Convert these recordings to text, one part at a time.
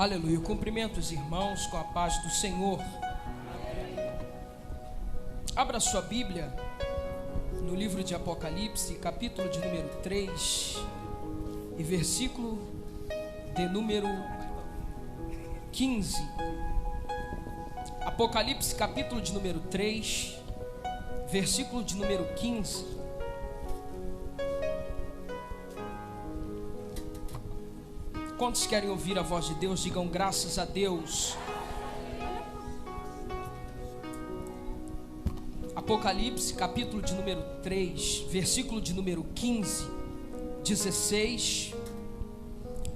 Aleluia. Eu cumprimento os irmãos com a paz do Senhor. Abra sua Bíblia no livro de Apocalipse, capítulo de número 3 e versículo de número 15. Apocalipse, capítulo de número 3, versículo de número 15. Quantos querem ouvir a voz de Deus? Digam graças a Deus. Apocalipse, capítulo de número 3, versículo de número 15, 16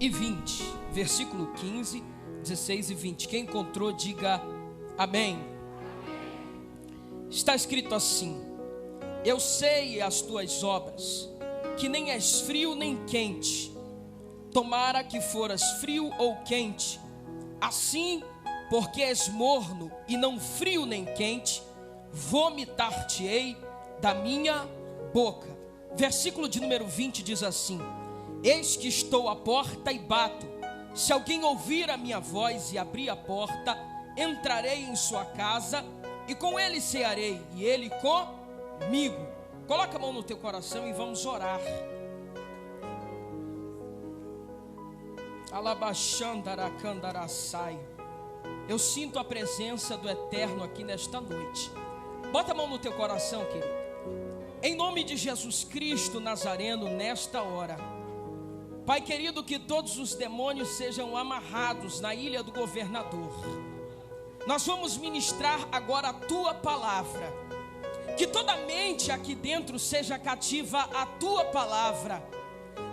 e 20. Versículo 15, 16 e 20. Quem encontrou, diga amém. Está escrito assim: eu sei as tuas obras, que nem és frio nem quente. Tomara que foras frio ou quente. Assim, porque és morno e não frio nem quente, vomitar-te-ei da minha boca. Versículo de número 20 diz assim: eis que estou à porta e bato. Se alguém ouvir a minha voz e abrir a porta, entrarei em sua casa e com ele cearei e ele comigo. Coloca a mão no teu coração e vamos orar. Alabaxandaracandaracai. Eu sinto a presença do Eterno aqui nesta noite. Bota a mão no teu coração, querido. Em nome de Jesus Cristo Nazareno, nesta hora, Pai querido, que todos os demônios sejam amarrados na ilha do governador. Nós vamos ministrar agora a tua palavra. Que toda mente aqui dentro seja cativa à tua palavra,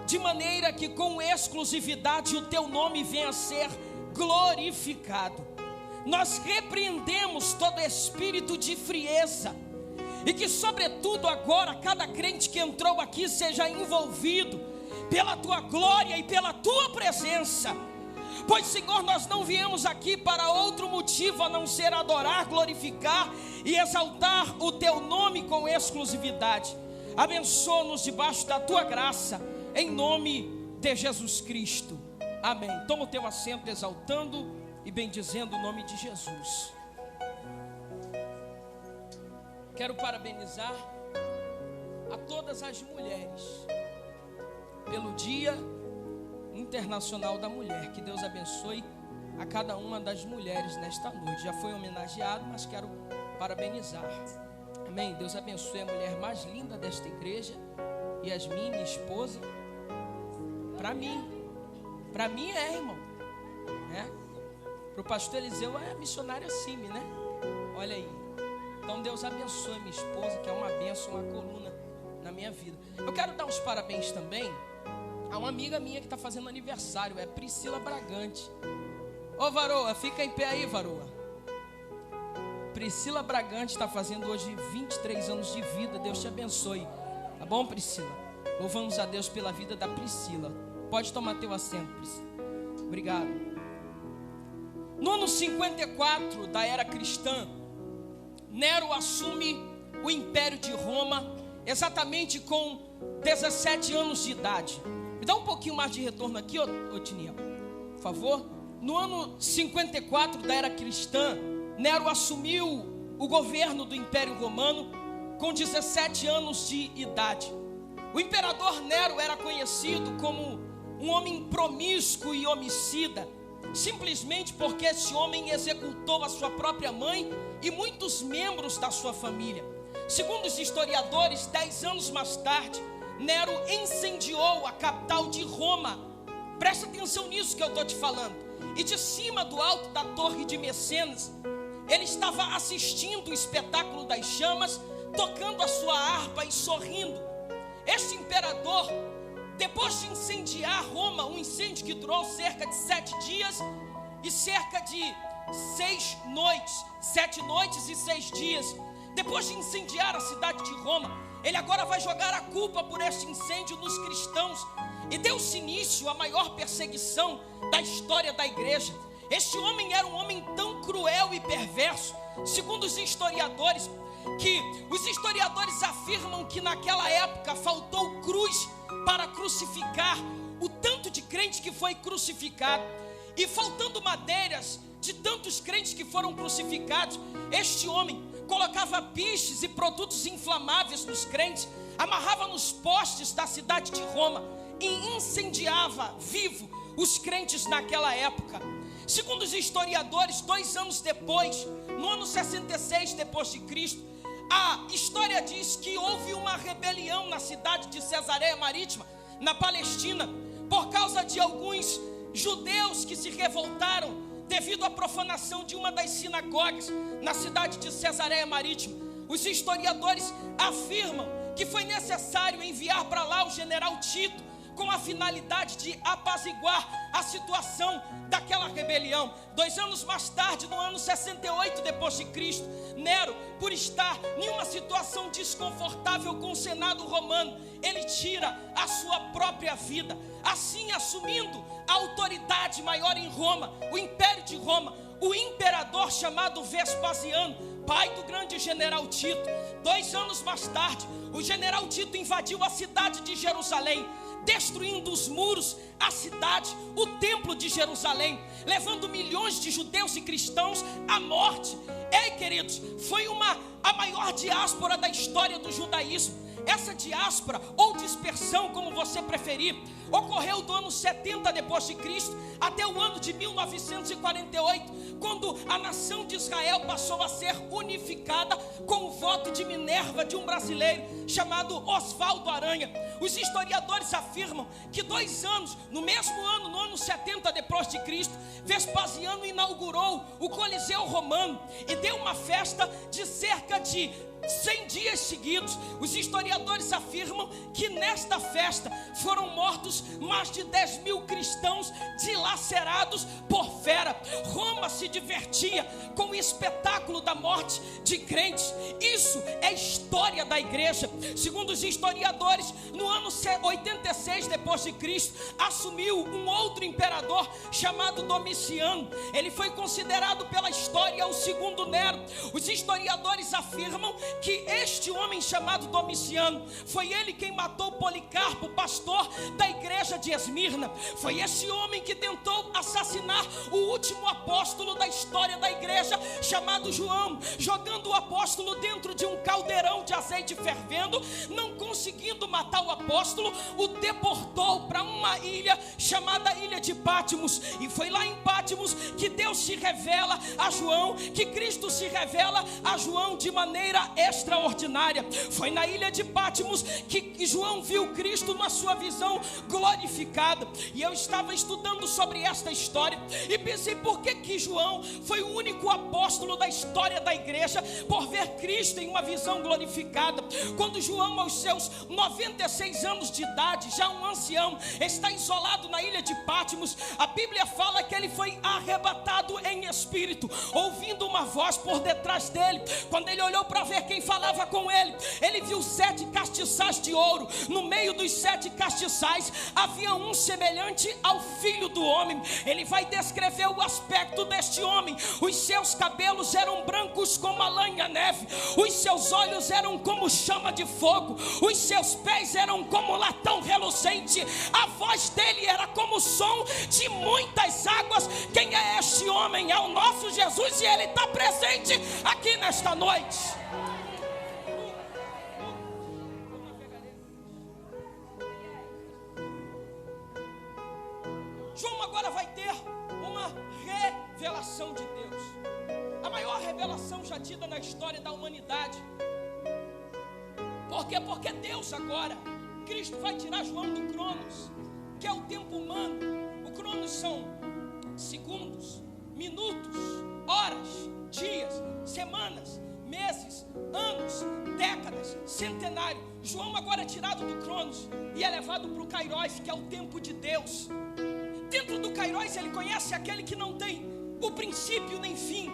de maneira que com exclusividade o teu nome venha a ser glorificado. Nós repreendemos todo espírito de frieza, e que sobretudo agora cada crente que entrou aqui seja envolvido pela tua glória e pela tua presença. Pois, Senhor, nós não viemos aqui para outro motivo a não ser adorar, glorificar e exaltar o teu nome com exclusividade. Abençoa-nos debaixo da tua graça, em nome de Jesus Cristo, amém. Toma o teu assento, exaltando e bendizendo o nome de Jesus. Quero parabenizar a todas as mulheres pelo Dia Internacional da Mulher. Que Deus abençoe a cada uma das mulheres nesta noite. Já foi homenageado, mas quero parabenizar, amém. Deus abençoe a mulher mais linda desta igreja, Yasmin, minha esposa. Para mim é, irmão, né? Para o pastor Eliseu é missionária Sime, né? Olha aí. Então Deus abençoe minha esposa, que é uma bênção, uma coluna na minha vida. Eu quero dar os parabéns também a uma amiga minha que está fazendo aniversário, é Priscila Bragante. Ô Varoa, fica em pé aí, Varoa. Priscila Bragante está fazendo hoje 23 anos de vida. Deus te abençoe, tá bom, Priscila? Louvamos a Deus pela vida da Priscila. Pode tomar teu assento, Priscila. Obrigado. No ano 54 da era cristã, Nero assume o Império de Roma, exatamente com 17 anos de idade. Me dá um pouquinho mais de retorno aqui, ô Tiniel, por favor. No ano 54 da era cristã, Nero assumiu o governo do Império Romano com 17 anos de idade. O imperador Nero era conhecido como um homem promíscuo e homicida, simplesmente porque esse homem executou a sua própria mãe e muitos membros da sua família. Segundo os historiadores, 10 anos mais tarde, Nero incendiou a capital de Roma. Presta atenção nisso que eu estou te falando. E de cima do alto da torre de Mecenas, ele estava assistindo o espetáculo das chamas, tocando a sua harpa e sorrindo. Este imperador, depois de incendiar Roma, um incêndio que durou cerca de 7 dias e cerca de 6 noites, 7 noites e 6 dias, depois de incendiar a cidade de Roma, ele agora vai jogar a culpa por este incêndio nos cristãos, e deu-se início à maior perseguição da história da igreja. Este homem era um homem tão cruel e perverso, segundo os historiadores, que os historiadores afirmam que naquela época faltou cruz para crucificar o tanto de crente que foi crucificado. E faltando madeiras de tantos crentes que foram crucificados, este homem colocava piches e produtos inflamáveis nos crentes, amarrava nos postes da cidade de Roma e incendiava vivo os crentes naquela época. Segundo os historiadores, 2 anos depois, no ano 66 depois de Cristo, a história diz que houve uma rebelião na cidade de Cesareia Marítima, na Palestina, por causa de alguns judeus que se revoltaram devido à profanação de uma das sinagogas na cidade de Cesareia Marítima. Os historiadores afirmam que foi necessário enviar para lá o general Tito com a finalidade de apaziguar a situação daquela rebelião. 2 anos mais tarde, no ano 68 depois de Cristo, Nero, por estar em uma situação desconfortável com o Senado romano, ele tira a sua própria vida, assim assumindo a autoridade maior em Roma, o Império de Roma, o imperador chamado Vespasiano, pai do grande general Tito. 2 anos mais tarde, o general Tito invadiu a cidade de Jerusalém, destruindo os muros, a cidade, o templo de Jerusalém, levando milhões de judeus e cristãos à morte. Ei, queridos, foi a maior diáspora da história do judaísmo. Essa diáspora, ou dispersão, como você preferir, ocorreu do ano 70 depois de Cristo até o ano de 1948, quando a nação de Israel passou a ser unificada com o voto de Minerva de um brasileiro chamado Oswaldo Aranha. Os historiadores afirmam que 2 anos, no mesmo ano, no ano 70 depois de Cristo, Vespasiano inaugurou o Coliseu Romano e deu uma festa de cerca de 100 dias seguidos. Os historiadores afirmam que nesta festa foram mortos mais de 10 mil cristãos dilacerados por fera. Roma se divertia com o espetáculo da morte de crentes. Isso é história da igreja. Segundo os historiadores, no ano 86 depois de Cristo, assumiu um outro imperador chamado Domiciano. Ele foi considerado pela história o segundo Nero. Os historiadores afirmam que este homem chamado Domiciano, foi ele quem matou Policarpo, pastor da igreja de Esmirna. Foi esse homem que tentou assassinar o último apóstolo da história da igreja, chamado João, jogando o apóstolo dentro de um caldeirão de azeite fervendo. Não conseguindo matar o apóstolo, o deportou para uma ilha chamada Ilha de Patmos. E foi lá em Patmos que Deus se revela a João, que Cristo se revela a João de maneira extraordinária. Foi na Ilha de Patmos que João viu Cristo na sua visão glorificada. E eu estava estudando sobre esta história e pensei, por que João foi o único apóstolo da história da igreja por ver Cristo em uma visão glorificada? Quando João, aos seus 96 anos de idade, já um ancião, está isolado na Ilha de Patmos, a Bíblia fala que ele foi arrebatado em espírito, ouvindo uma voz por detrás dele. Quando ele olhou para ver quem falava com ele, ele viu 7 castiçais de ouro. No meio dos 7 castiçais havia um semelhante ao Filho do Homem. Ele vai descrever o aspecto deste homem. Os seus cabelos eram brancos como a lã e a neve, os seus olhos eram como chama de fogo, os seus pés eram como latão reluzente, a voz dele era como o som de muitas águas. Quem é este homem? É o nosso Jesus, e ele está presente aqui nesta noite. João agora vai ter uma revelação de Deus, a maior revelação já tida na história da humanidade. Por quê? Porque Deus agora, Cristo vai tirar João do Cronos, que é o tempo humano. O Cronos são segundos, minutos, horas, dias, semanas, meses, anos, décadas, centenário. João agora é tirado do Cronos e é levado para o Kairos, que é o tempo de Deus. Dentro do Kairos ele conhece aquele que não tem o princípio nem fim,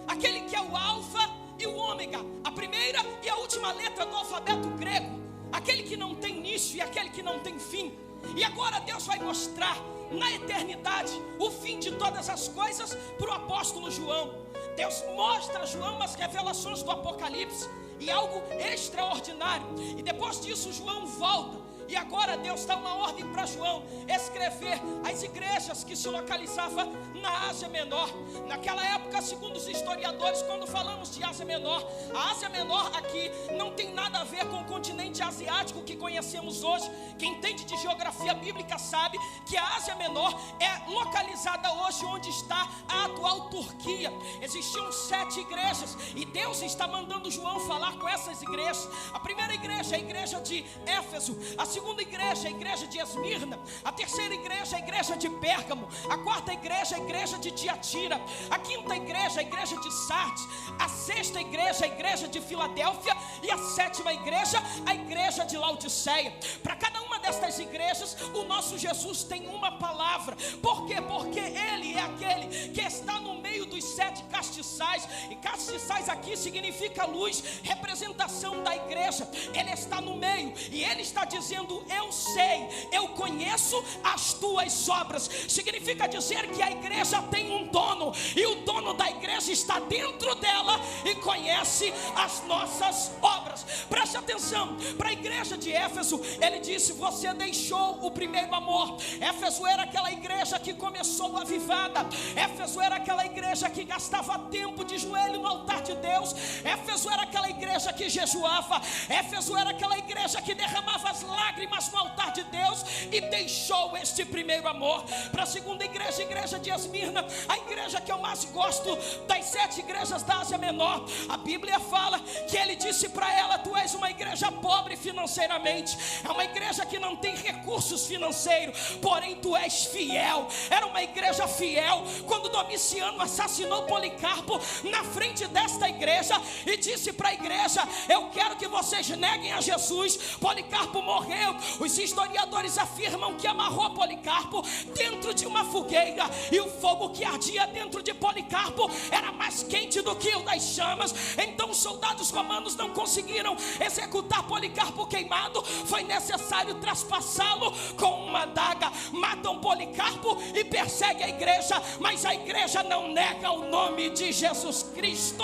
aquele que é o alfa e o ômega, a primeira e a última letra do alfabeto grego, aquele que não tem início e aquele que não tem fim. E agora Deus vai mostrar na eternidade o fim de todas as coisas para o apóstolo João. Deus mostra a João as revelações do Apocalipse e algo extraordinário. E depois disso João volta. E agora Deus dá uma ordem para João escrever as igrejas que se localizavam na Ásia Menor. Naquela época, segundo os historiadores, quando falamos de Ásia Menor, a Ásia Menor aqui não tem nada a ver com o continente asiático que conhecemos hoje. Quem entende de geografia bíblica sabe que a Ásia Menor é localizada hoje onde está a atual Turquia. Existiam 7 igrejas e Deus está mandando João falar com essas igrejas. A primeira igreja é a igreja de Éfeso, a segunda igreja é a igreja de Esmirna, a terceira igreja é a igreja de Pérgamo, a quarta igreja é a igreja de Tiatira, a quinta igreja é a igreja de Sardes, a sexta igreja é a igreja de Filadélfia e a sétima igreja, a igreja de Laodiceia. Para cada uma destas igrejas, o nosso Jesus tem uma palavra. Por quê? Porque Ele é aquele que está no meio dos 7 castiçais, e castiçais aqui significa luz, representação da igreja. Ele está no meio e Ele está dizendo: eu sei, eu conheço as tuas obras. Significa dizer que a igreja tem um dono, e o dono da igreja está dentro dela e conhece as nossas obras. Preste atenção, para a igreja de Éfeso, ele disse: você deixou o primeiro amor. Éfeso era aquela igreja que começou avivada. Éfeso era aquela igreja que gastava tempo de joelho no altar de Deus. Éfeso era aquela igreja que jejuava. Éfeso era aquela igreja que derramava as lágrimas no altar de Deus e deixou este primeiro amor. Para a segunda igreja, a igreja de Esmirna, a igreja que eu mais gosto das 7 igrejas da Ásia Menor, a Bíblia fala que ele disse para ela: tu és uma igreja pobre financeiramente, é uma igreja que não tem recursos financeiros, porém tu és fiel. Era uma igreja fiel. Quando Domiciano assassinou Policarpo na frente desta igreja e disse para a igreja: eu quero que vocês neguem a Jesus, Policarpo morreu. Os historiadores afirmam que amarrou Policarpo dentro de uma fogueira, e o fogo que ardia dentro de Policarpo era mais quente do que o das chamas. Então os soldados romanos não conseguiram executar Policarpo queimado, foi necessário traspassá-lo com uma adaga. Matam Policarpo e perseguem a igreja, mas a igreja não nega o nome de Jesus Cristo.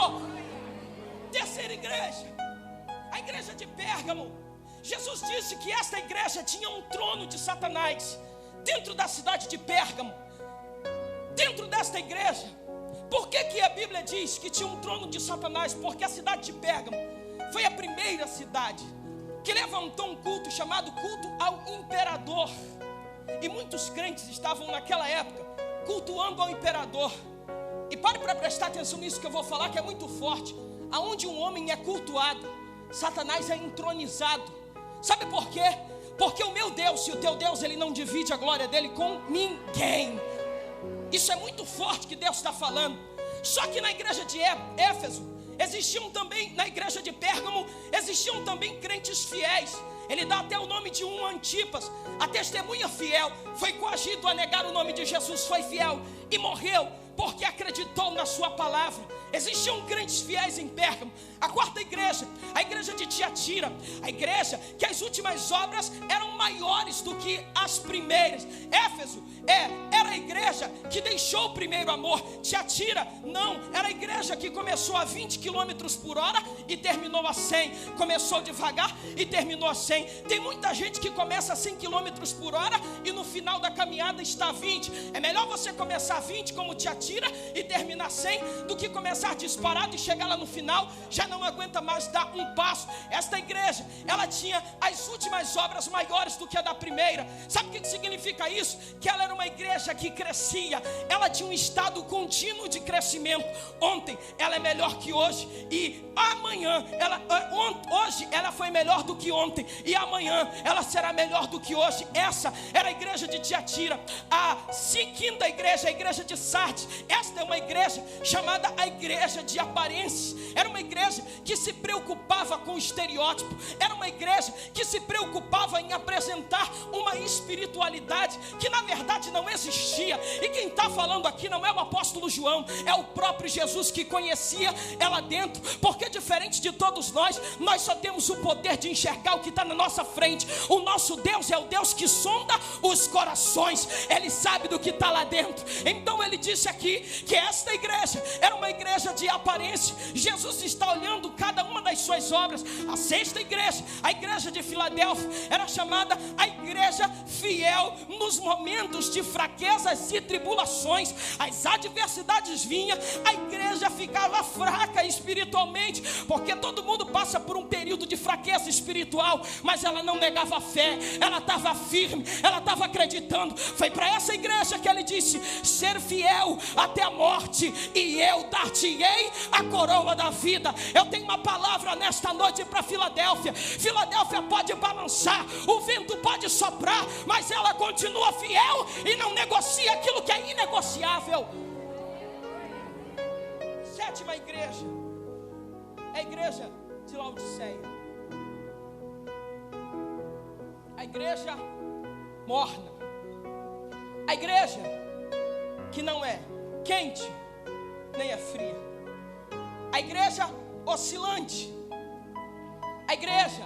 Terceira igreja, a igreja de Pérgamo. Jesus disse que esta igreja tinha um trono de Satanás dentro da cidade de Pérgamo. Dentro desta igreja, por que a Bíblia diz que tinha um trono de Satanás? Porque a cidade de Pérgamo foi a primeira cidade que levantou um culto chamado culto ao imperador. E muitos crentes estavam naquela época cultuando ao imperador. E pare para prestar atenção nisso que eu vou falar, que é muito forte. Aonde um homem é cultuado, Satanás é entronizado. Sabe por quê? Porque o meu Deus e o teu Deus, ele não divide a glória dele com ninguém. Isso é muito forte que Deus está falando. Só que na igreja de Éfeso existiam também, na igreja de Pérgamo, existiam também crentes fiéis. Ele dá até o nome de um Antipas. A testemunha fiel foi coagido a negar o nome de Jesus, foi fiel e morreu porque acreditou na sua palavra. Existiam crentes fiéis em Pérgamo. A quarta igreja, a igreja de Tiatira, a igreja que as últimas obras eram maiores do que as primeiras. Éfeso era a igreja que deixou o primeiro amor. Tiatira não, era a igreja que começou a 20 km por hora e terminou a 100. Começou devagar e terminou a 100. Tem muita gente que começa a 100 km por hora e no final da caminhada está a 20. É melhor você começar a 20 como Tiatira e terminar 100 do que começar disparado e chegar lá no final já não aguenta mais dar um passo. Esta igreja, ela tinha as últimas obras maiores do que a da primeira. Sabe o que significa isso? Que ela era uma igreja que crescia, ela tinha um estado contínuo de crescimento. Ontem ela é melhor que hoje, e amanhã hoje ela foi melhor do que ontem, e amanhã ela será melhor do que hoje. Essa era a igreja de Tiatira. A quinta igreja, a igreja de Sardes. Esta é uma igreja chamada a igreja de aparências. Era uma igreja que se preocupava com o estereótipo. Era uma igreja que se preocupava em apresentar uma espiritualidade que na verdade não existia. E quem está falando aqui não é o apóstolo João, é o próprio Jesus que conhecia ela dentro. Porque diferente de todos nós só temos o poder de enxergar o que está na nossa frente. O nosso Deus é o Deus que sonda os corações. Ele sabe do que está lá dentro. Então ele disse aqui que esta igreja era uma igreja de aparência. Jesus está olhando cada uma das as suas obras. A sexta igreja, a igreja de Filadélfia, era chamada a igreja fiel nos momentos de fraquezas e tribulações. As adversidades vinham, a igreja ficava fraca espiritualmente, porque todo mundo passa por um período de fraqueza espiritual, mas ela não negava a fé, ela estava firme, ela estava acreditando. Foi para essa igreja que ele disse: ser fiel até a morte, e eu dar-te-ei a coroa da vida. Eu tenho uma palavra nesta noite para Filadélfia. Filadélfia pode balançar, o vento pode soprar, mas ela continua fiel e não negocia aquilo que é inegociável. Sétima igreja é a igreja de Laodiceia, a igreja morna, a igreja que não é quente nem é fria, a igreja oscilante, a igreja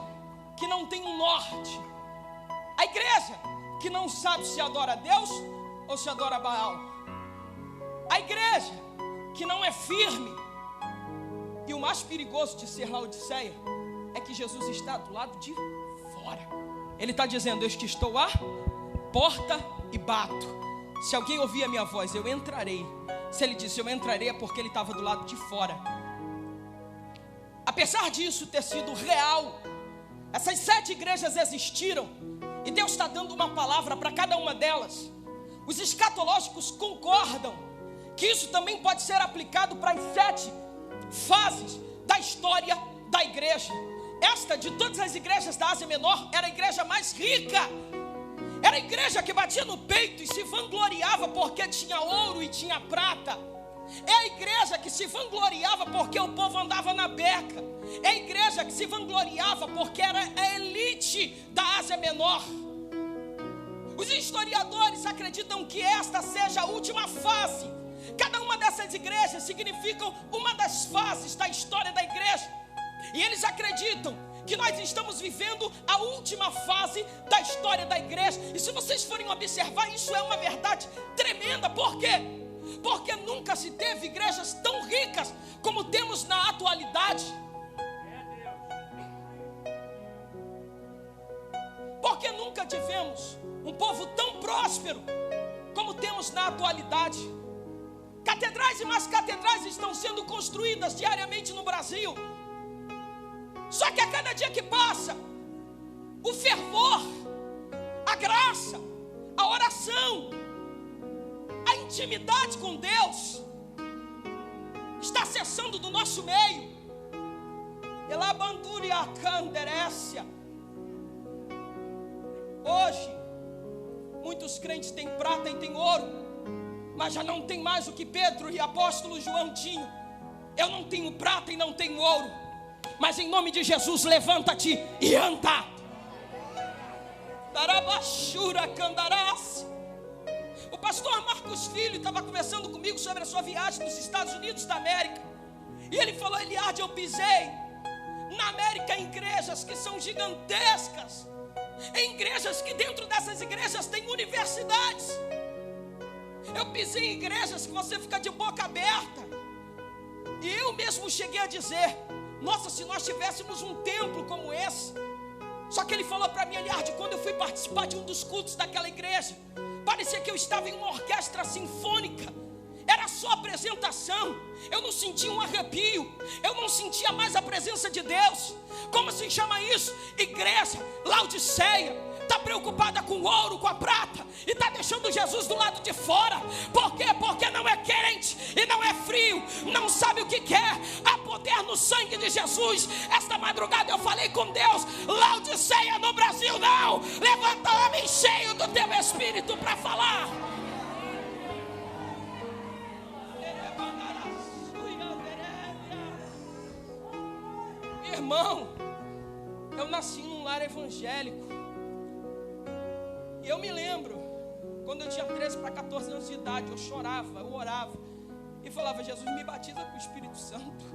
que não tem um norte, a igreja que não sabe se adora a Deus ou se adora a Baal, a igreja que não é firme. E o mais perigoso de ser Laodiceia é que Jesus está do lado de fora. Ele está dizendo: eis que estou à porta e bato. Se alguém ouvir a minha voz, eu entrarei. Se ele disse eu entrarei, é porque ele estava do lado de fora. Apesar disso ter sido real, essas 7 igrejas existiram, e Deus está dando uma palavra para cada uma delas. Os escatológicos concordam que isso também pode ser aplicado para as 7 fases da história da igreja. Esta, de todas as igrejas da Ásia Menor, era a igreja mais rica. Era a igreja que batia no peito e se vangloriava porque tinha ouro e tinha prata. É a igreja que se vangloriava porque o povo andava na beca. É a igreja que se vangloriava porque era a elite da Ásia Menor. Os historiadores acreditam que esta seja a última fase. Cada uma dessas igrejas significam uma das fases da história da igreja. E eles acreditam que nós estamos vivendo a última fase da história da igreja. E se vocês forem observar, isso é uma verdade tremenda. Por quê? Porque nunca se teve igrejas tão ricas como temos na atualidade. Porque nunca tivemos um povo tão próspero como temos na atualidade. Catedrais e mais catedrais estão sendo construídas diariamente no Brasil. Só que a cada dia que passa, o fervor, a graça, a oração, a intimidade com Deus está cessando do nosso meio. Elabanduria canderécia. Hoje, muitos crentes têm prata e têm ouro, mas já não tem mais o que Pedro e apóstolo João tinham. Eu não tenho prata e não tenho ouro, mas em nome de Jesus, levanta-te e anda. Darabachura candarás. O pastor Marcos Filho estava conversando comigo sobre a sua viagem nos Estados Unidos da América. E ele falou: Eliade, eu pisei na América em igrejas que são gigantescas, em igrejas que dentro dessas igrejas tem universidades. Eu pisei em igrejas que você fica de boca aberta. E eu mesmo cheguei a dizer: nossa, se nós tivéssemos um templo como esse. Só que ele falou para mim: Eliade, quando eu fui participar de um dos cultos daquela igreja, parecia que eu estava em uma orquestra sinfônica. Era só apresentação. Eu não sentia um arrepio. Eu não sentia mais a presença de Deus. Como se chama isso? Igreja Laodiceia. Está preocupada com o ouro, com a prata, e está deixando Jesus do lado de fora. Por quê? Porque não é quente e não é frio, não sabe o que quer. Há poder no sangue de Jesus. Esta madrugada eu falei com Deus: Laodiceia no Brasil não. Levanta homem cheio do teu espírito para falar. Irmão, eu nasci num lar evangélico. E eu me lembro, quando eu tinha 13 para 14 anos de idade, eu chorava, eu orava e falava: Jesus, me batiza com o Espírito Santo.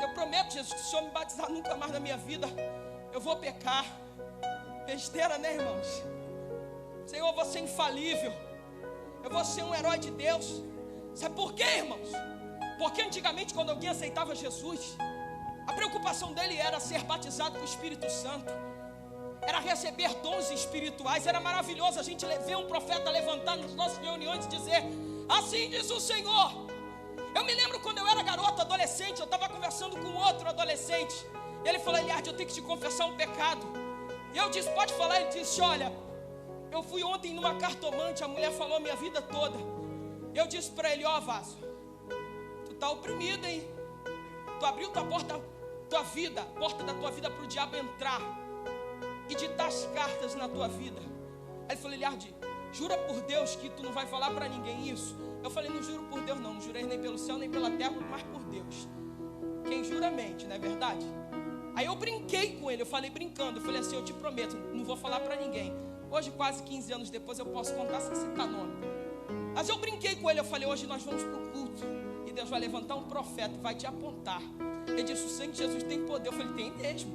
Eu prometo, Jesus, que se o Senhor me batizar nunca mais na minha vida, eu vou pecar. Besteira, né, irmãos? Senhor, eu vou ser infalível, eu vou ser um herói de Deus. Sabe por quê, irmãos? Porque antigamente, quando alguém aceitava Jesus, a preocupação preocupação dele era ser batizado com o Espírito Santo, era receber dons espirituais. Era maravilhoso a gente ver um profeta levantar nas nossas reuniões e dizer: assim diz o Senhor. Eu me lembro quando eu era garoto, adolescente, eu estava conversando com outro adolescente, e ele falou: Eliardo, eu tenho que te confessar um pecado. E eu disse: pode falar. Ele disse: olha, eu fui ontem numa cartomante, a mulher falou a minha vida toda. Eu disse para ele: ó, Vaso, tu tá oprimido, hein? Tu abriu tua porta, tua vida, a porta da tua vida para o diabo entrar e ditar as cartas na tua vida. Aí ele falou: Eliardo, jura por Deus que tu não vai falar para ninguém isso? Eu falei: não juro por Deus não, não jurei nem pelo céu nem pela terra, mas por Deus. Quem jura mente, não é verdade? Aí eu brinquei com ele, eu falei brincando, eu falei assim: eu te prometo, não vou falar para ninguém. Hoje, quase 15 anos depois, eu posso contar sem citar nome. Mas eu brinquei com ele, eu falei: hoje nós vamos para o culto e Deus vai levantar um profeta e vai te apontar. Ele disse: o sangue de Jesus tem poder. Eu falei: tem mesmo.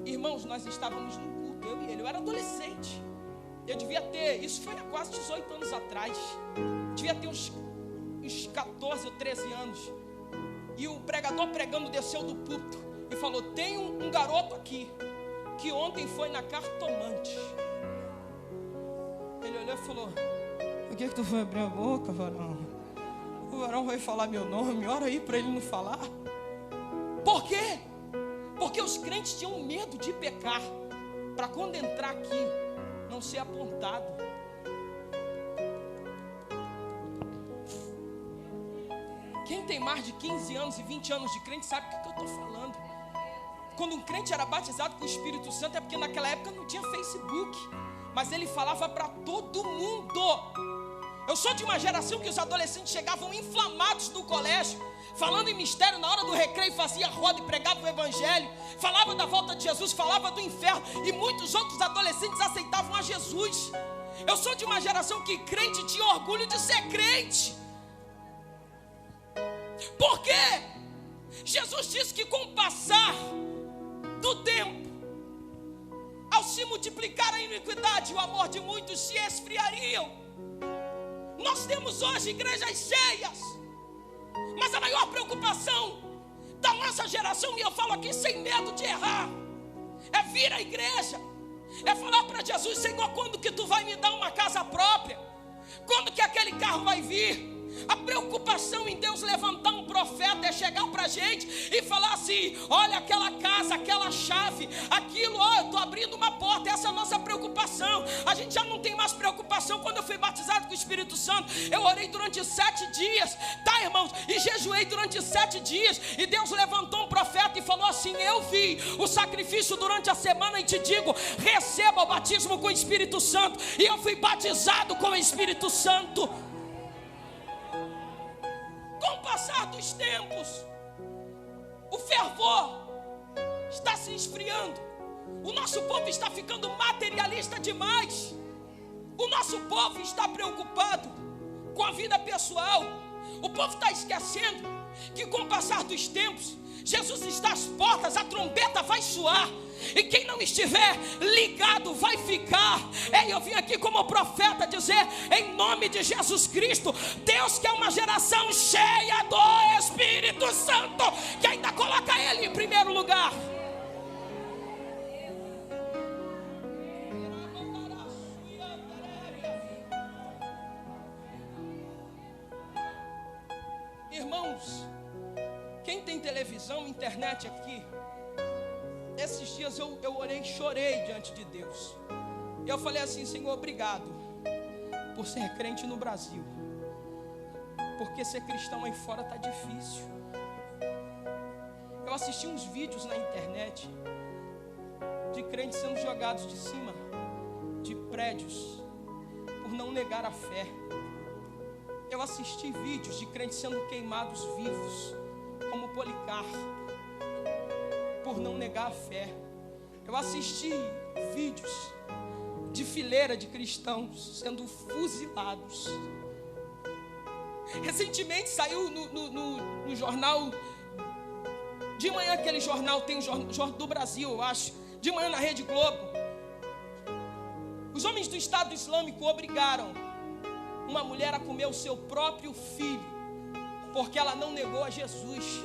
Irmãos, nós estávamos no culto, eu e ele. Eu era adolescente, eu devia ter, isso foi há quase 18 anos atrás, devia ter uns 14 ou 13 anos. E o pregador pregando desceu do púlpito e falou: tem um garoto aqui que ontem foi na cartomante. Ele olhou e falou: por que tu foi abrir a boca, varão? O varão vai falar meu nome, ora aí para ele não falar. Por quê? Porque os crentes tinham medo de pecar, para quando entrar aqui não ser apontado. Quem tem mais de 15 anos e 20 anos de crente sabe o que eu estou falando. Quando um crente era batizado com o Espírito Santo, é porque naquela época não tinha Facebook, mas ele falava para todo mundo. Eu sou de uma geração que os adolescentes chegavam inflamados no colégio, falando em mistério, na hora do recreio fazia roda e pregava o evangelho, falava da volta de Jesus, falava do inferno, e muitos outros adolescentes aceitavam a Jesus. Eu sou de uma geração que crente tinha orgulho de ser crente. Por quê? Jesus disse que com o passar do tempo, ao se multiplicar a iniquidade, o amor de muitos se esfriariam. Nós temos hoje igrejas cheias, mas a maior preocupação da nossa geração, e eu falo aqui sem medo de errar, é vir à igreja, é falar para Jesus: Senhor, quando que tu vai me dar uma casa própria? Quando que aquele carro vai vir? A preocupação em Deus levantar um profeta é chegar para a gente e falar assim: olha aquela casa, aquela chave, aquilo, ó, eu estou abrindo uma porta. Essa é a nossa preocupação. A gente já não tem mais preocupação. Quando eu fui batizado com o Espírito Santo, eu orei durante 7 dias, tá, irmãos? E jejuei durante 7 dias, e Deus levantou um profeta e falou assim: eu vi o sacrifício durante a semana e te digo, receba o batismo com o Espírito Santo. E eu fui batizado com o Espírito Santo. Com o passar dos tempos, o fervor está se esfriando. O nosso povo está ficando materialista demais. O nosso povo está preocupado com a vida pessoal. O povo está esquecendo que com o passar dos tempos, Jesus está às portas, a trombeta vai soar, e quem não estiver ligado vai ficar. Eu vim aqui como profeta dizer, em nome de Jesus Cristo, Deus quer uma geração cheia do Espírito Santo, que ainda coloca Ele em primeiro lugar. Irmãos, quem tem televisão, internet aqui, esses dias eu orei e chorei diante de Deus. Eu falei assim: Senhor, obrigado por ser crente no Brasil, porque ser cristão aí fora está difícil. Eu assisti uns vídeos na internet de crentes sendo jogados de cima de prédios por não negar a fé. Eu assisti vídeos de crentes sendo queimados vivos, como Policarpo, por não negar a fé. Eu assisti vídeos de fileira de cristãos sendo fuzilados. Recentemente saiu no jornal, de manhã aquele jornal, tem o Jornal do Brasil, eu acho, de manhã na Rede Globo. Os homens do Estado Islâmico obrigaram uma mulher a comer o seu próprio filho, porque ela não negou a Jesus.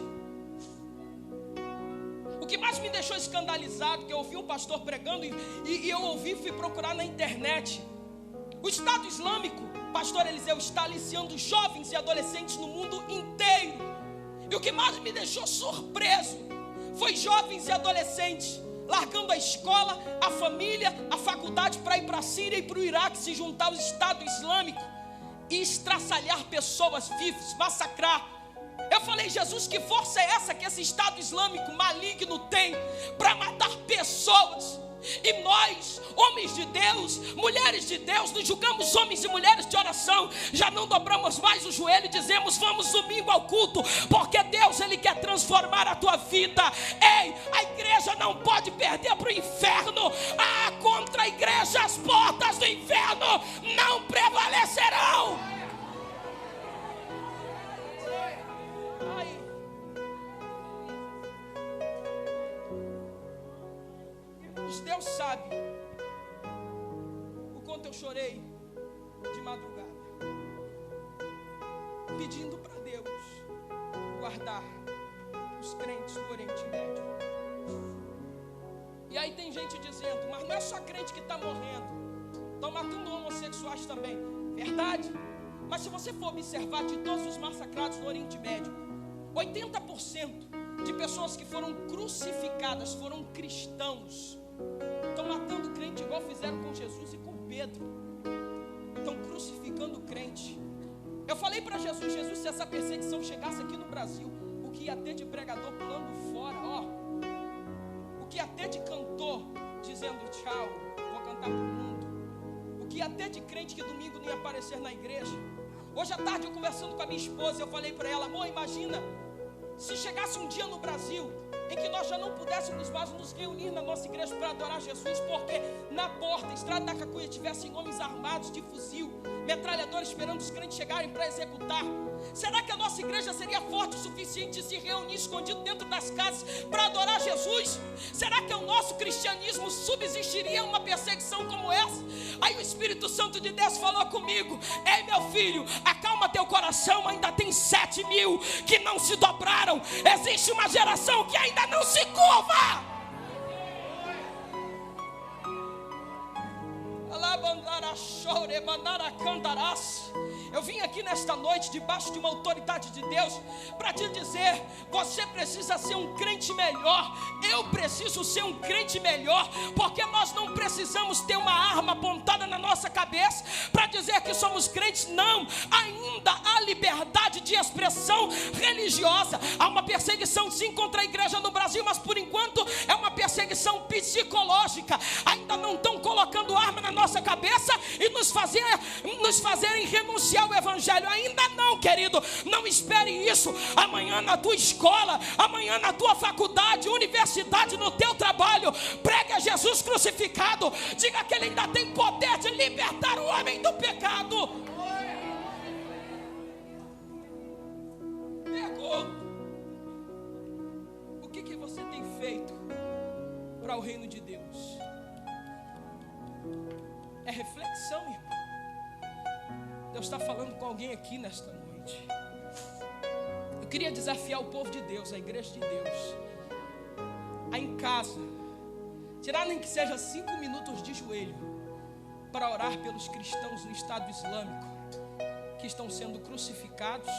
O que mais me deixou escandalizado, que eu ouvi um pastor pregando e eu ouvi, fui procurar na internet. O Estado Islâmico, pastor Eliseu, está aliciando jovens e adolescentes no mundo inteiro. E o que mais me deixou surpreso foi jovens e adolescentes largando a escola, a família, a faculdade para ir para a Síria e para o Iraque, se juntar ao Estado Islâmico e estraçalhar pessoas vivas, massacrar. Eu falei, Jesus, que força é essa que esse Estado Islâmico maligno tem para matar pessoas? E nós, homens de Deus, mulheres de Deus, nos julgamos homens e mulheres de oração, já não dobramos mais o joelho e dizemos, vamos domingo ao culto, porque Deus, Ele quer transformar a tua vida. Ei, a igreja não pode perder para o inferno. Contra a igreja as portas do inferno não prevalecerão. Deus sabe o quanto eu chorei de madrugada, pedindo para Deus guardar os crentes do Oriente Médio. E aí tem gente dizendo, mas não é só crente que está morrendo, estão matando homossexuais também. Verdade, mas se você for observar de todos os massacrados no Oriente Médio, 80% de pessoas que foram crucificadas foram cristãos. Estão matando crente igual fizeram com Jesus e com Pedro. Estão crucificando o crente. Eu falei para Jesus, Jesus, se essa perseguição chegasse aqui no Brasil, o que ia ter de pregador pulando fora, o que ia ter de cantor dizendo tchau, vou cantar para o mundo, o que ia ter de crente que domingo não ia aparecer na igreja. Hoje à tarde eu conversando com a minha esposa, eu falei para ela, amor, imagina se chegasse um dia no Brasil em que nós já não pudéssemos mais nos reunir na nossa igreja para adorar Jesus, porque na porta, estrada da Cacuia, tivessem homens armados de fuzil, metralhadores esperando os crentes chegarem para executar. Será que a nossa igreja seria forte o suficiente de se reunir escondido dentro das casas para adorar Jesus? Será que o nosso cristianismo subsistiria uma perseguição como essa? Aí o Espírito Santo de Deus falou comigo, ei meu filho, acalma teu coração, ainda tem 7.000 que não se dobraram, existe uma geração que ainda não se curva. Eu vim aqui nesta noite debaixo de uma autoridade de Deus para te dizer, você precisa ser um crente melhor, eu preciso ser um crente melhor, porque nós não precisamos ter uma arma apontada na nossa cabeça para dizer que somos crentes. Não, ainda há liberdade de expressão religiosa. Há uma perseguição sim contra a igreja no Brasil, mas por enquanto é uma perseguição psicológica. Ainda não estão colocando arma na nossa cabeça e nos fazerem renunciar ao evangelho. Ainda não, querido, não espere isso. Amanhã na tua escola, amanhã na tua faculdade, universidade, no teu trabalho, pregue a Jesus crucificado, diga que ele ainda tem poder de libertar o homem do pecado. Pergunto, o que você tem feito para o reino de Deus? É reflexão, irmão. Deus está falando com alguém aqui nesta noite. Eu queria desafiar o povo de Deus, a igreja de Deus, a em casa tirar nem que seja 5 minutos de joelho para orar pelos cristãos no Estado Islâmico que estão sendo crucificados,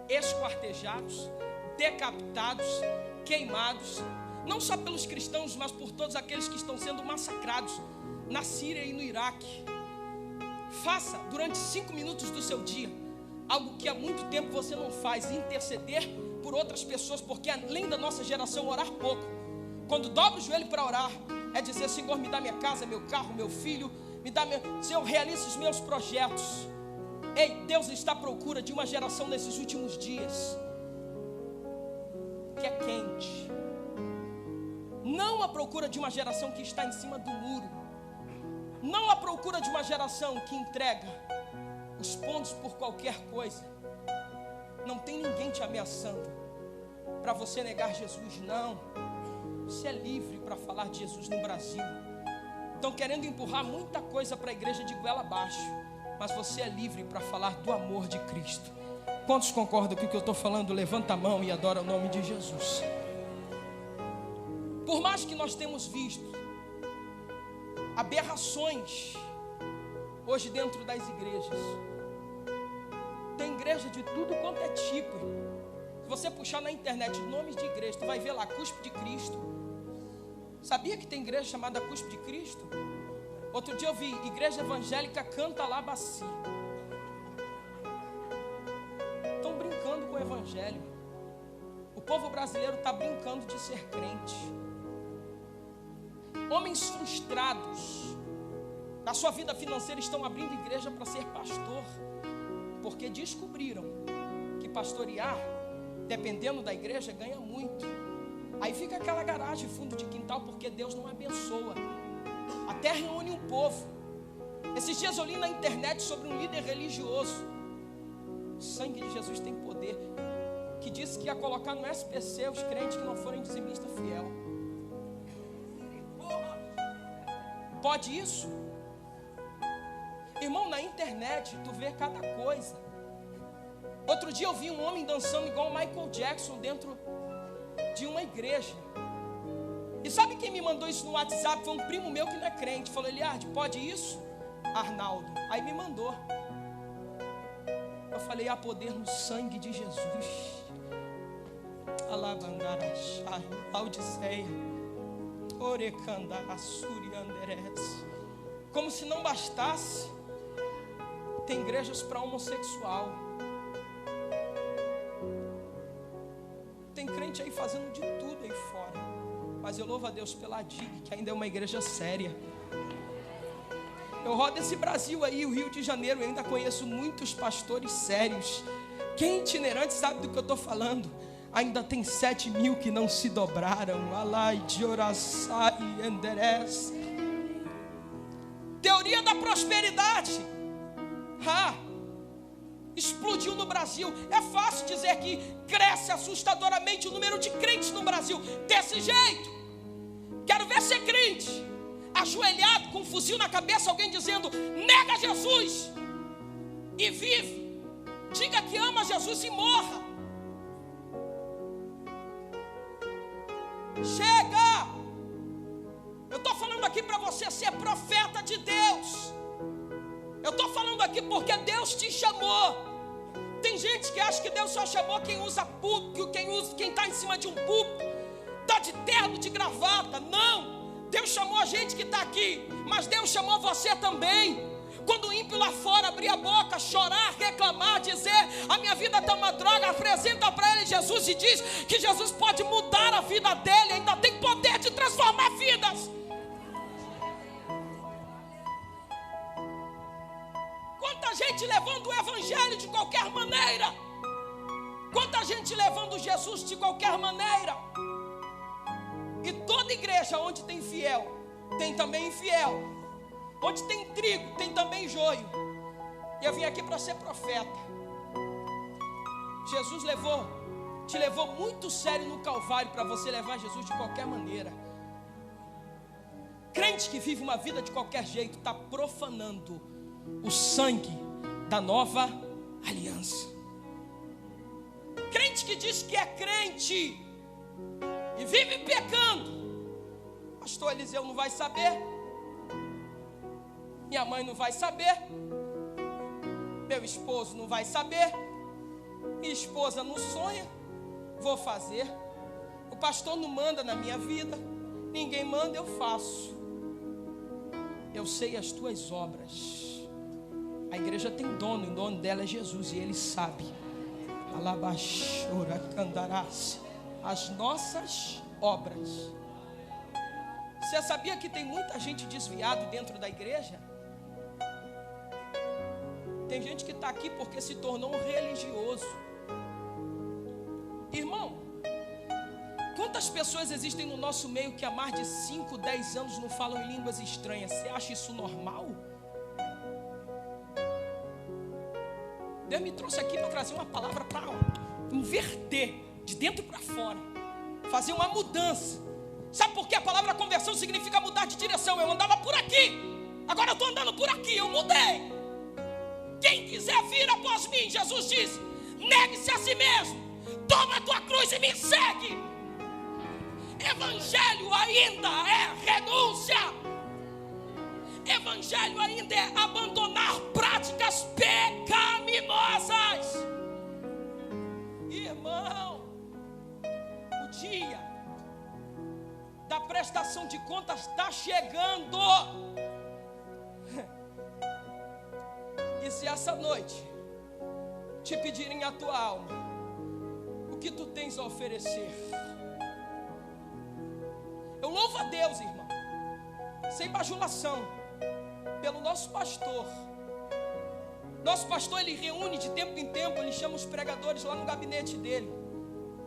esquartejados, decapitados, queimados, não só pelos cristãos, mas por todos aqueles que estão sendo massacrados na Síria e no Iraque. Faça durante 5 minutos do seu dia algo que há muito tempo você não faz: interceder por outras pessoas, porque além da nossa geração orar pouco, quando dobra o joelho para orar, é dizer: Senhor, me dá minha casa, meu carro, meu filho, Senhor, realiza os meus projetos. Ei, Deus está à procura de uma geração nesses últimos dias que é quente, não à procura de uma geração que está em cima do muro, não à procura de uma geração que entrega os pontos por qualquer coisa. Não tem ninguém te ameaçando para você negar Jesus, não. Você é livre para falar de Jesus no Brasil. Estão querendo empurrar muita coisa para a igreja de goela abaixo, mas você é livre para falar do amor de Cristo. Quantos concordam com o que eu estou falando? Levanta a mão e adora o nome de Jesus. Por mais que nós temos visto aberrações hoje dentro das igrejas, tem igreja de tudo quanto é tipo. Se você puxar na internet nomes de igreja, tu vai ver lá, Cuspe de Cristo. Sabia que tem igreja chamada Cuspe de Cristo? Outro dia eu vi, igreja evangélica Canta Lá Baci. Estão brincando com o evangelho. O povo brasileiro está brincando de ser crente. Homens frustrados na sua vida financeira estão abrindo igreja para ser pastor, porque descobriram que pastorear, dependendo da igreja, ganha muito. Aí fica aquela garagem fundo de quintal, porque Deus não abençoa. Até reúne um povo. Esses dias eu li na internet sobre um líder religioso. O sangue de Jesus tem poder, que disse que ia colocar no SPC os crentes que não forem dizimista fiel. Pode isso? Irmão, na internet tu vê cada coisa. Outro dia eu vi um homem dançando igual o Michael Jackson dentro de uma igreja. E sabe quem me mandou isso no WhatsApp? Foi um primo meu que não é crente. Falou: Eliardo, pode isso? Arnaldo. Aí me mandou. Eu falei: há poder no sangue de Jesus. Alabandarachai, Laodiceia, Orecandarassuri Anderes. Como se não bastasse, tem igrejas para homossexual. Tem crente aí fazendo de tudo aí fora. Mas eu louvo a Deus pela DIG, que ainda é uma igreja séria. Eu rodo esse Brasil aí, o Rio de Janeiro, e ainda conheço muitos pastores sérios. Quem é itinerante sabe do que eu estou falando. Ainda tem 7.000 que não se dobraram. Alai de oraçai enderes. Teoria da prosperidade. Explodiu no Brasil. É fácil dizer que cresce assustadoramente o número de crentes no Brasil. Desse jeito. Quero ver ser crente ajoelhado com um fuzil na cabeça, alguém dizendo: nega Jesus e vive. Diga que ama Jesus e morra. Chega! Eu estou falando aqui para você ser profeta de Deus. Eu estou falando aqui porque Deus te chamou. Tem gente que acha que Deus só chamou quem usa púlpito, quem está em cima de um púlpito, está de terno, de gravata. Não! Deus chamou a gente que está aqui, mas Deus chamou você também. Quando o ímpio lá fora abrir a boca, chorar, reclamar, dizer: a minha vida está uma droga, apresenta para ele Jesus e diz que Jesus pode mudar a vida dele, ainda tem poder de transformar vidas. Quanta gente levando o evangelho de qualquer maneira, quanta gente levando Jesus de qualquer maneira. E toda igreja onde tem fiel, tem também infiel. Onde tem trigo, tem também joio. E eu vim aqui para ser profeta. Jesus te levou muito sério no Calvário para você levar Jesus de qualquer maneira. Crente que vive uma vida de qualquer jeito está profanando o sangue da nova aliança. Crente que diz que é crente e vive pecando. Pastor Eliseu não vai saber. Minha mãe não vai saber. Meu esposo não vai saber. Minha esposa não sonha. Vou fazer. O pastor não manda na minha vida. Ninguém manda, eu faço. Eu sei as tuas obras. A igreja tem dono, e o dono dela é Jesus, e ele sabe. Alabachora candarás as nossas obras. Você sabia que tem muita gente desviada dentro da igreja? Tem gente que está aqui porque se tornou um religioso. Irmão, quantas pessoas existem no nosso meio que há mais de 5, 10 anos não falam em línguas estranhas? Você acha isso normal? Deus me trouxe aqui para trazer uma palavra para inverter de dentro para fora, fazer uma mudança. Sabe por que a palavra conversão significa mudar de direção? Eu andava por aqui, agora eu estou andando por aqui, eu mudei. Quem quiser vir após mim, Jesus disse: negue-se a si mesmo, toma a tua cruz e me segue. Evangelho ainda é renúncia. Evangelho ainda é abandonar práticas pecaminosas. Irmão, o dia da prestação de contas está chegando. E se essa noite te pedirem a tua alma, o que tu tens a oferecer? Eu louvo a Deus, irmão, sem bajulação, pelo nosso pastor. Nosso pastor, ele reúne de tempo em tempo, ele chama os pregadores lá no gabinete dele,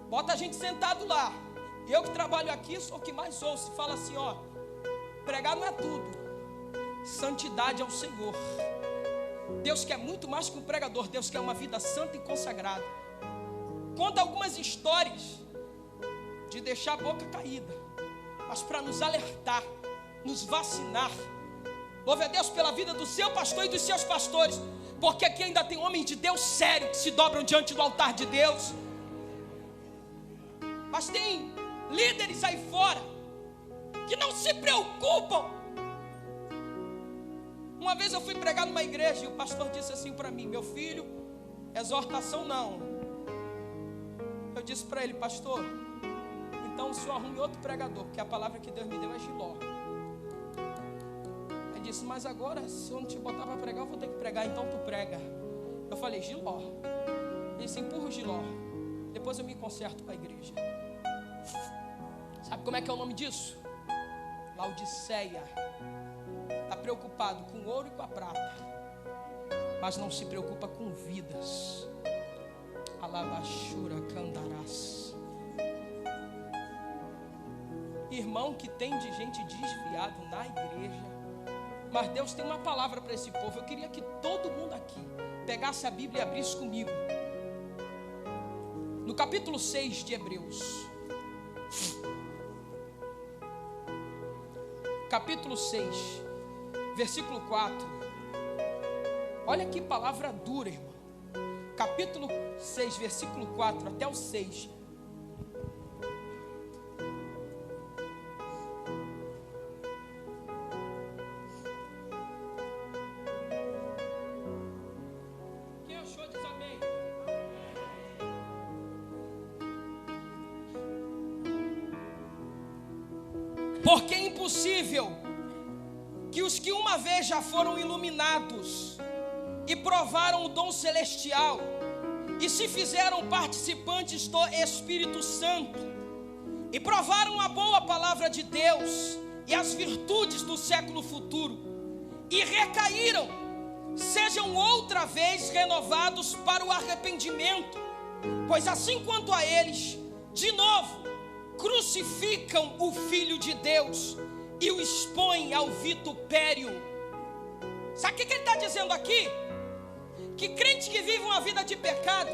bota a gente sentado lá. Eu que trabalho aqui sou o que mais ouço. Fala assim, ó, pregar não é tudo, santidade ao Senhor. Deus quer muito mais que um pregador. Deus quer uma vida santa e consagrada. Conta algumas histórias de deixar a boca caída, mas para nos alertar, nos vacinar. Louve a Deus pela vida do seu pastor e dos seus pastores, porque aqui ainda tem homens de Deus sério que se dobram diante do altar de Deus. Mas tem líderes aí fora que não se preocupam. Uma vez eu fui pregar numa igreja e o pastor disse assim para mim: meu filho, exortação não. Eu disse para ele: pastor, então o senhor arrume outro pregador, porque a palavra que Deus me deu é Giló. Ele disse: mas agora, se eu não te botar para pregar, eu vou ter que pregar, então tu prega. Eu falei: Giló. Ele disse: empurra o Giló, depois eu me conserto para a igreja. Sabe como é que é o nome disso? Laodiceia. Está preocupado com o ouro e com a prata, mas não se preocupa com vidas. Alabashura candarás. Irmão que tem de gente desviado na igreja. Mas Deus tem uma palavra para esse povo. Eu queria que todo mundo aqui pegasse a Bíblia e abrisse comigo no capítulo 6 de Hebreus. Capítulo 6, versículo 4. Olha que palavra dura, irmão. Capítulo 6, versículo 4 até o 6. Quem achou diz amém. Porque é impossível que os que uma vez já foram iluminados e provaram o dom celestial e se fizeram participantes do Espírito Santo e provaram a boa palavra de Deus e as virtudes do século futuro e recaíram, sejam outra vez renovados para o arrependimento, pois assim quanto a eles, de novo, crucificam o Filho de Deus e o expõem ao vitupério. Sabe o que ele está dizendo aqui? Que crente que vive uma vida de pecado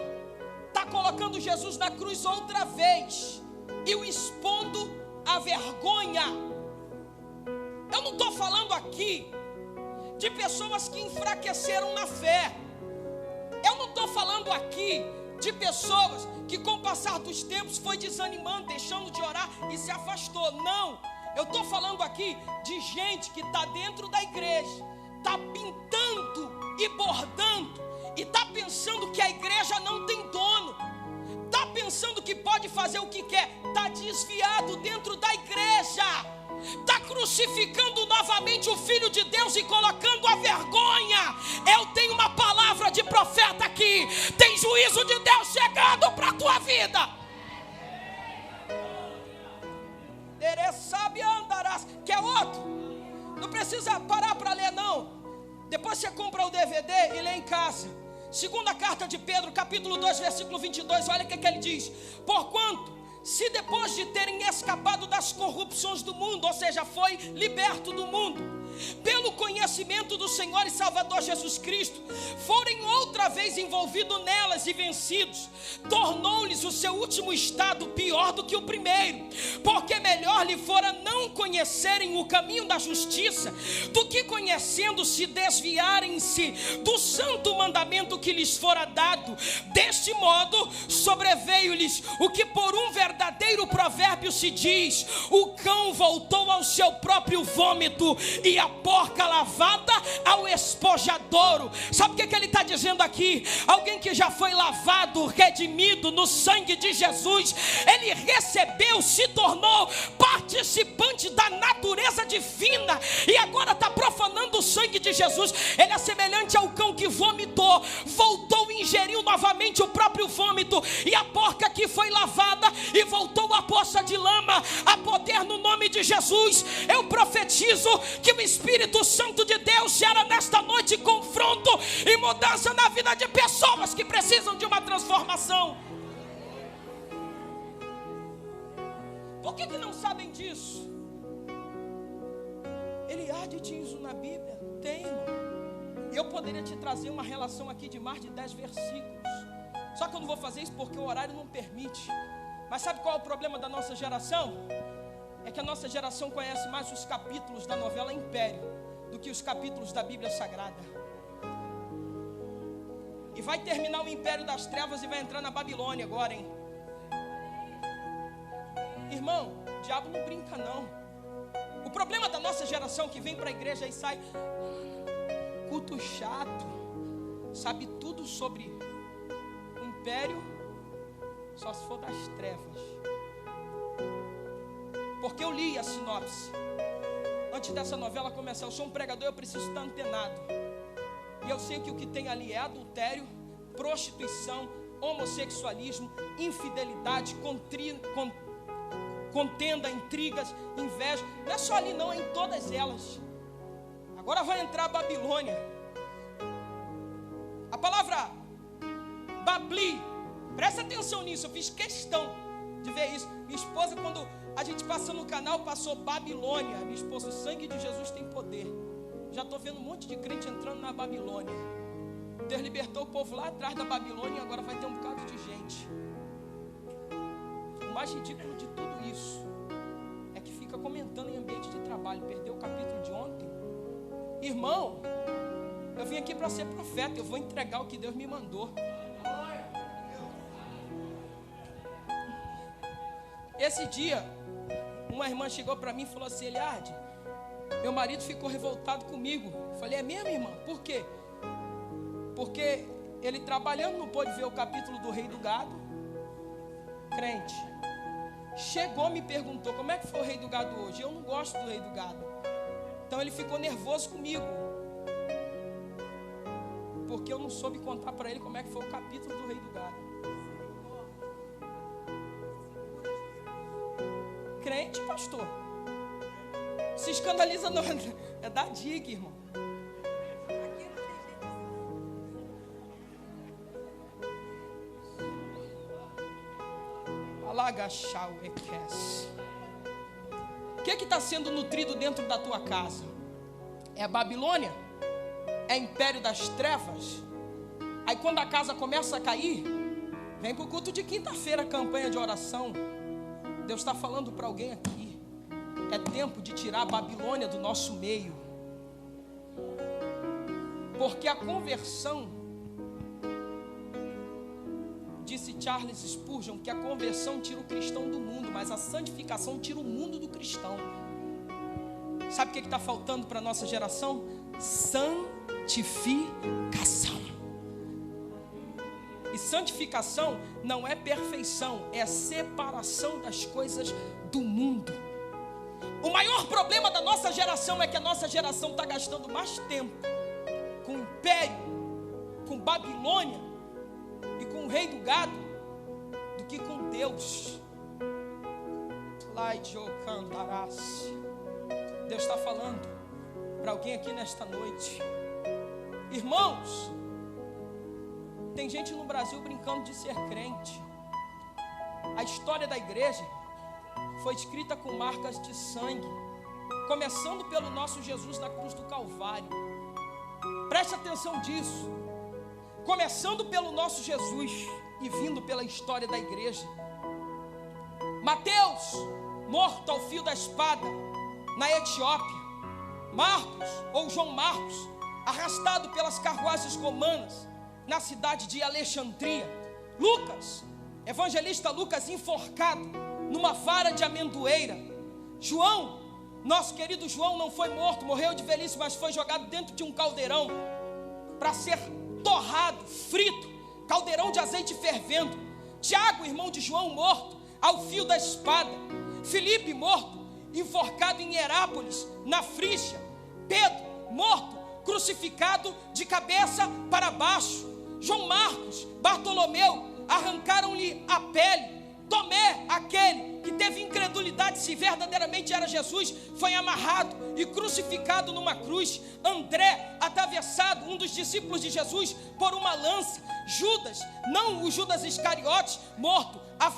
está colocando Jesus na cruz outra vez e o expondo à vergonha. Eu não estou falando aqui de pessoas que enfraqueceram na fé. Eu não estou falando aqui de pessoas que com o passar dos tempos foi desanimando, deixando de orar e se afastou. Não, eu estou falando aqui de gente que está dentro da igreja, está pintando e bordando e está pensando que a igreja não tem dono, está pensando que pode fazer o que quer, está desviado dentro da igreja, está crucificando novamente o Filho de Deus e colocando a vergonha. Eu tenho uma palavra de profeta aqui, tem juízo de Deus chegando para a tua vida. Quer outro? Não precisa parar para ler não. Depois você compra o DVD e lê em casa. Segunda carta de Pedro, capítulo 2, versículo 22. Olha o que ele diz: porquanto, se depois de terem escapado das corrupções do mundo, ou seja, foi liberto do mundo, pelo conhecimento do Senhor e Salvador Jesus Cristo, forem outra vez envolvidos nelas e vencidos, tornou-lhes o seu último estado pior do que o primeiro, porque melhor lhe fora não conhecerem o caminho da justiça, do que conhecendo se desviarem-se do santo mandamento que lhes fora dado. Deste modo sobreveio-lhes o que por um verdadeiro provérbio se diz: o cão voltou ao seu próprio vômito e a porca lavada ao espojadouro. Sabe o que ele está dizendo aqui? Alguém que já foi lavado, redimido no sangue de Jesus, ele recebeu, se tornou participante da natureza divina e agora está profanando o sangue de Jesus. Ele é semelhante ao cão que vomitou, voltou e ingeriu novamente o próprio vômito, e a porca que foi lavada e voltou à poça de lama. A poder no nome de Jesus, eu profetizo que o Espírito Santo de Deus gera nesta noite confronto e mudança na vida de pessoas que precisam de uma transformação. Por que não sabem disso? Eliade diz isso na Bíblia. Tem, irmão. E eu poderia te trazer uma relação aqui de mais de 10 versículos. Só que eu não vou fazer isso porque o horário não permite. Mas sabe qual é o problema da nossa geração? É que a nossa geração conhece mais os capítulos da novela Império do que os capítulos da Bíblia Sagrada. E vai terminar o Império das Trevas e vai entrar na Babilônia agora, hein? Irmão, o diabo não brinca não. O problema da nossa geração que vem para a igreja e sai culto chato, sabe tudo sobre o império, só se for das trevas. Porque eu li a sinopse antes dessa novela começar. Eu sou um pregador, eu preciso estar antenado. E eu sei que o que tem ali é adultério, prostituição, homossexualismo, infidelidade, contenda, intrigas, inveja. Não é só ali não, é em todas elas. Agora vai entrar a Babilônia. A palavra Babli, presta atenção nisso, eu fiz questão de ver isso. Minha esposa, quando a gente passou no canal, passou Babilônia. Minha esposa, o sangue de Jesus tem poder. Já estou vendo um monte de crente entrando na Babilônia. Deus libertou o povo lá atrás da Babilônia e agora vai ter um bocado de gente. O mais ridículo de tudo isso é que fica comentando em ambiente de trabalho. Perdeu o capítulo de ontem. Irmão, eu vim aqui para ser profeta. Eu vou entregar o que Deus me mandou. Esse dia, uma irmã chegou para mim e falou assim: Eliade, meu marido ficou revoltado comigo. Eu falei: é mesmo, irmã? Por quê? Porque ele trabalhando não pôde ver o capítulo do Rei do Gado. Crente. Chegou, me perguntou: como é que foi o Rei do Gado hoje? Eu não gosto do Rei do Gado. Então ele ficou nervoso comigo, porque eu não soube contar para ele como é que foi o capítulo do Rei do Gado. Crente, pastor, se escandaliza não, é da dica, irmão. O que está sendo nutrido dentro da tua casa? É a Babilônia? É império das trevas? Aí quando a casa começa a cair, vem para o culto de quinta-feira, campanha de oração. Deus está falando para alguém aqui: é tempo de tirar a Babilônia do nosso meio. Porque a conversão, disse Charles Spurgeon, que a conversão tira o cristão do mundo, mas a santificação tira o mundo do cristão. Sabe o que está faltando para a nossa geração? Santificação. E santificação não é perfeição, é a separação das coisas do mundo. O maior problema da nossa geração é que a nossa geração está gastando mais tempo com o império, com Babilônia e com o Rei do Gado do que com Deus. Deus está falando para alguém aqui nesta noite. Irmãos, tem gente no Brasil brincando de ser crente. A história da igreja foi escrita com marcas de sangue. começando pelo nosso Jesus na cruz do Calvário. Preste atenção disso. Começando pelo nosso Jesus e vindo pela história da igreja. Mateus, morto ao fio da espada na Etiópia. Marcos, ou João Marcos, arrastado pelas carruagens romanas na cidade de Alexandria. Lucas, evangelista Lucas, enforcado numa vara de amendoeira. João, nosso querido João, não foi morto, morreu de velhice, mas foi jogado dentro de um caldeirão para ser torrado, frito, caldeirão de azeite fervendo. Tiago, irmão de João, morto ao fio da espada. Filipe, morto, enforcado em Herápolis, na Frígia. Pedro, morto, crucificado de cabeça para baixo. João Marcos, Bartolomeu, arrancaram-lhe a pele. Tomé, aquele que teve incredulidade se verdadeiramente era Jesus, foi amarrado e crucificado numa cruz. André, atravessado, um dos discípulos de Jesus, por uma lança. Judas, não o Judas Iscariotes, morto a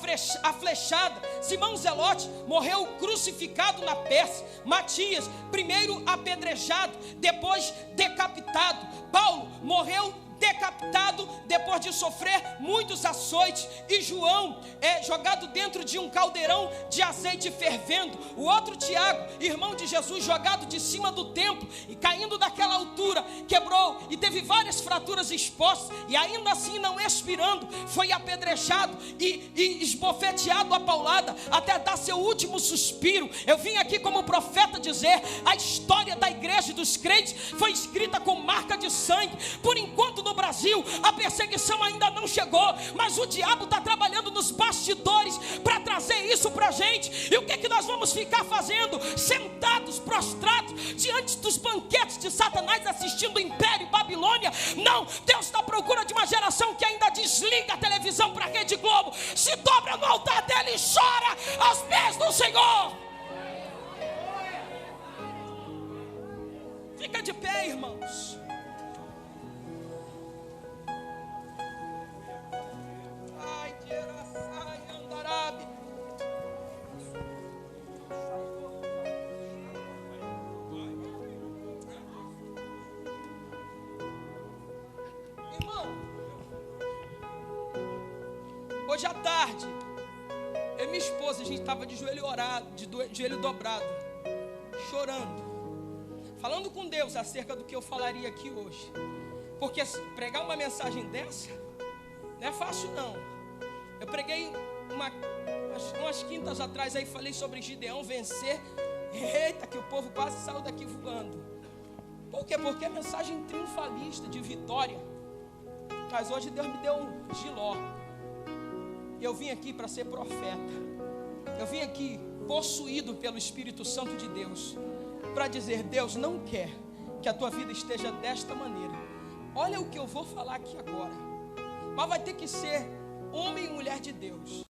flechada. Simão Zelote morreu crucificado na Pérsia. Matias, primeiro apedrejado, depois decapitado. Paulo morreu decapitado depois de sofrer muitos açoites. E João é jogado dentro de um caldeirão de azeite fervendo. O outro Tiago, irmão de Jesus, jogado de cima do templo e caindo daquela altura, quebrou e teve várias fraturas expostas, e ainda assim não expirando, foi apedrejado e esbofeteado a paulada até dar seu último suspiro. Eu vim aqui como profeta dizer: a história da igreja e dos crentes foi escrita com marca de sangue. Por enquanto no Brasil a perseguição ainda não chegou, mas o diabo está trabalhando nos bastidores para trazer isso para a gente. E o que nós vamos ficar fazendo? Sentados, prostrados diante dos banquetes de Satanás, assistindo o Império Babilônia? Não, Deus está à procura de uma geração que ainda desliga a televisão para a Rede Globo, se dobra no altar dela e chora aos pés do Senhor. Fica de pé, irmãos. Hoje à tarde, eu e minha esposa, a gente estava de joelho orado, de joelho dobrado, chorando, falando com Deus acerca do que eu falaria aqui hoje. Porque pregar uma mensagem dessa não é fácil não. Eu preguei umas quintas atrás aí, falei sobre Gideão vencer. Eita, que o povo quase saiu daqui voando. Por quê? Porque é mensagem triunfalista, de vitória. Mas hoje Deus me deu um Giló. Eu vim aqui para ser profeta. Eu vim aqui possuído pelo Espírito Santo de Deus, para dizer: Deus não quer que a tua vida esteja desta maneira. Olha o que eu vou falar aqui agora, mas vai ter que ser homem e mulher de Deus.